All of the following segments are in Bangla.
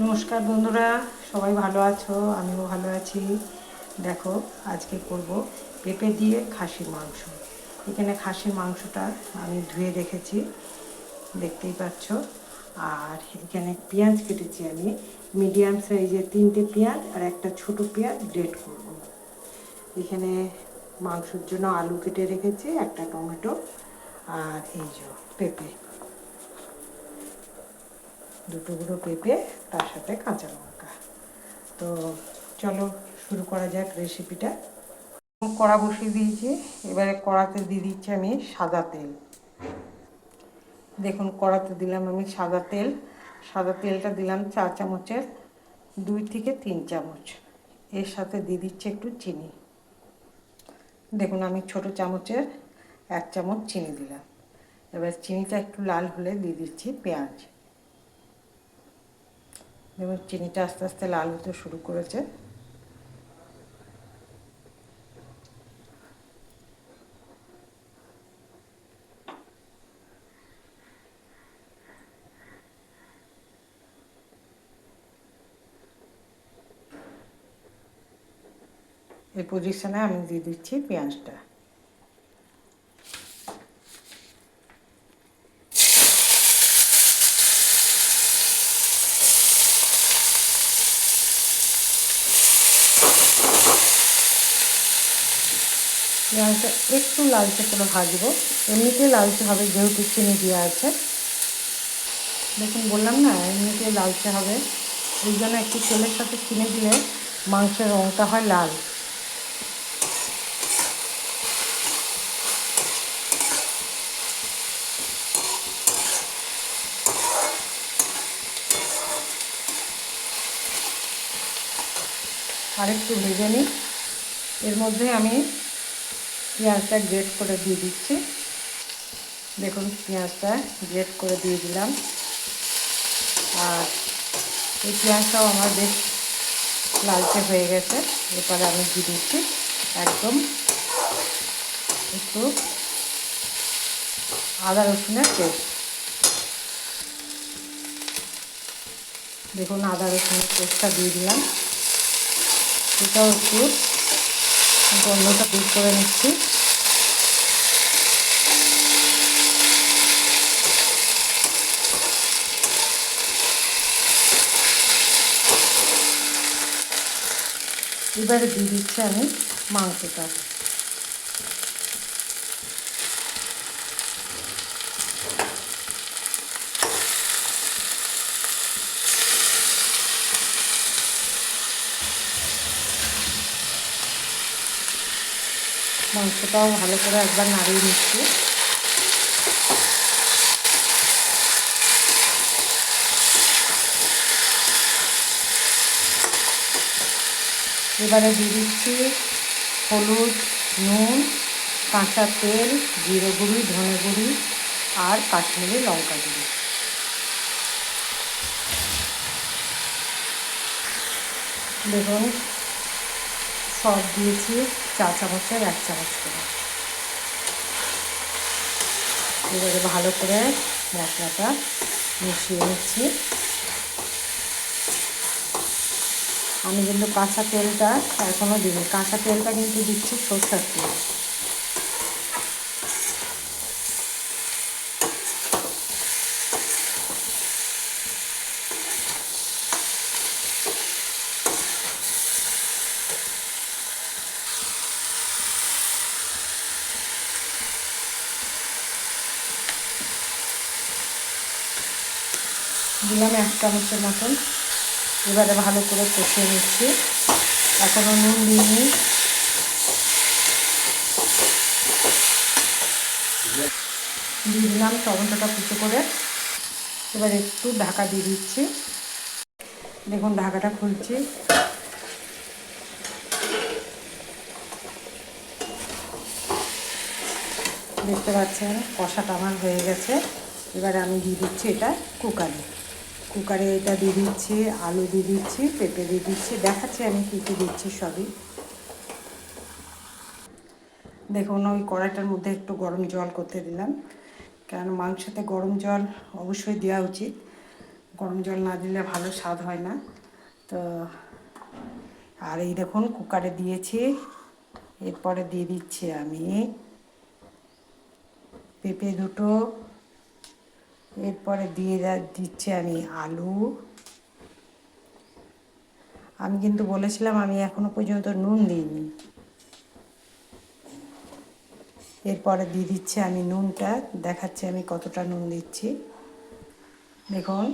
নমস্কার বন্ধুরা, সবাই ভালো আছো? আমিও ভালো আছি। দেখো, আজকে করব পেঁপে দিয়ে খাসির মাংস। এখানে খাসির মাংসটা আমি ধুয়ে রেখেছি, দেখতেই পাচ্ছ। আর এখানে পেঁয়াজ কেটেছি আমি মিডিয়াম সাইজের 3টে পেঁয়াজ আর একটা ছোট পেঁয়াজ গ্রেট করব। এখানে মাংসের জন্য আলু কেটে রেখেছি, একটা টমেটো, আর এই যে পেঁপে, দুটো গুঁড়ো পেঁপে, তার সাথে কাঁচা লঙ্কা। তো চলো শুরু করা যাক রেসিপিটা। কড়া বসিয়ে দিয়েছি, এবারে কড়াতে দিয়ে দিচ্ছি আমি সাদা তেল। দেখুন, কড়াতে দিলাম আমি সাদা তেল। সাদা তেলটা দিলাম 4 চামচের 2 থেকে 3 চামচ। এর সাথে দিয়ে দিচ্ছি একটু চিনি। দেখুন, আমি ছোট চামচের 1 চামচ চিনি দিলাম। এবার চিনিটা একটু লাল হলে দিয়ে দিচ্ছি পেঁয়াজ। দেখুন, চিনিটা আস্তে আস্তে লাল হতে শুরু করেছে। এই পজিশনে আমি দিয়ে দিচ্ছি পেঁয়াজটা। পেঁয়াজটা একটু লালচে করে ভাজবো, এমনিতে লালচে হবে যেহেতু চিনি দেওয়া আছে। দেখুন, বললাম না এমনিতে লালচে হবে, ওই জন্য একটু তেলের সাথে চিনি দিলে মাংসের রঙটা হয় লাল। আরেকটু ভেজে নিই। এর মধ্যে আমি পেঁয়াজটা গ্রেট করে দিয়ে দিচ্ছি। দেখুন, পেঁয়াজটা গ্রেট করে দিয়ে দিলাম। আর এই পেঁয়াজটাও আমার বেশ লালচে হয়ে গেছে। এরপরে আমি দিয়ে দিচ্ছি একদম একটু আদা রসুনের পেস্ট। দেখুন, আদা রসুনের পেস্টটা দিয়ে দিলাম। এটাও একটু গন্ধটা দূর করে নিচ্ছি। এবারে দিয়ে দিচ্ছি আমি মাংসটা। মাংসটাও ভালো করে একবার নাড়িয়ে নিচ্ছি। এবারে দিয়ে দিচ্ছি হলুদ, নুন, কাঁচা তেল, জিরে গুঁড়ি, ধনে গুঁড়ি আর কাশ্মীরি লঙ্কা গুঁড়ি। দেখুন, সব দিয়েছি 4 চামচের 1 চামচ করে। এবারে ভালো করে মশলাটা মিশিয়ে নিচ্ছি। আমি কিন্তু কাঁচা তেলটা এখনও দিইনি, কাঁচা তেলটা কিন্তু দিচ্ছি সরষের তেল। দিলাম 1 চামচের মতন। এবারে ভালো করে কষিয়ে নিচ্ছি। এখনও নুন দিইনি। দিয়ে দিলাম টমেটোটা কুচো করে। এবার একটু ঢাকা দিয়ে দিচ্ছি। দেখুন, ঢাকাটা খুলছি। দেখতে পাচ্ছেন কষাটা আমার হয়ে গেছে। এবারে আমি দিয়ে দিচ্ছি এটা কুকারে এটা দিয়ে দিচ্ছি, আলু দিয়ে দিচ্ছি, পেঁপে দিয়ে দিচ্ছি, দেখাচ্ছি আমি কী কী দিচ্ছি সবই। দেখুন, ওই কড়াইটার মধ্যে একটু গরম জল করতে দিলাম, কারণ মাংসতে গরম জল অবশ্যই দেওয়া উচিত। গরম জল না দিলে ভালো স্বাদ হয় না। তো আর এই দেখুন কুকারে দিয়েছি। এরপরে দিয়ে দিচ্ছি আমি পেঁপে দুটো, এরপরে দিচ্ছি আমি আলু। আমি কিন্তু বলেছিলাম আমি এখনো পর্যন্ত নুন দিইনি। এরপরে দিয়ে দিচ্ছি আমি নুনটা, দেখাচ্ছি আমি কতটা নুন দিচ্ছি। দেখুন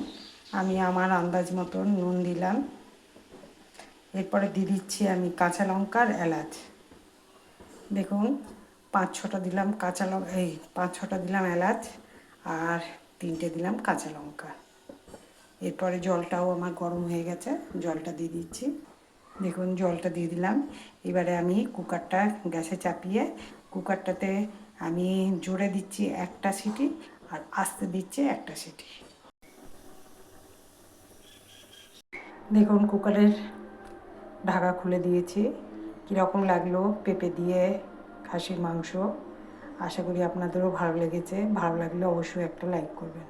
আমি আমার আন্দাজ মতন নুন দিলাম। এরপরে দিয়ে দিচ্ছি আমি কাঁচা লঙ্কা আর এলাচ। দেখুন 5-6টা দিলাম কাঁচা লঙ্কা, এই 5-6টা দিলাম এলাচ আর 3টে দিলাম কাঁচা লঙ্কা। এরপরে জলটাও আমার গরম হয়ে গেছে, জলটা দিয়ে দিচ্ছি। দেখুন জলটা দিয়ে দিলাম। এবারে আমি কুকারটা গ্যাসে চাপিয়ে কুকারটাতে আমি জোরে দিচ্ছি একটা সিটি আর আস্তে দিচ্ছি একটা সিটি। দেখুন কুকারের ঢাকা খুলে দিয়েছি। কীরকম লাগলো পেঁপে দিয়ে খাসির মাংস। আশা করি আপনাদেরও ভালো লেগেছে। ভালো লাগলে অবশ্যই একটা লাইক করবেন।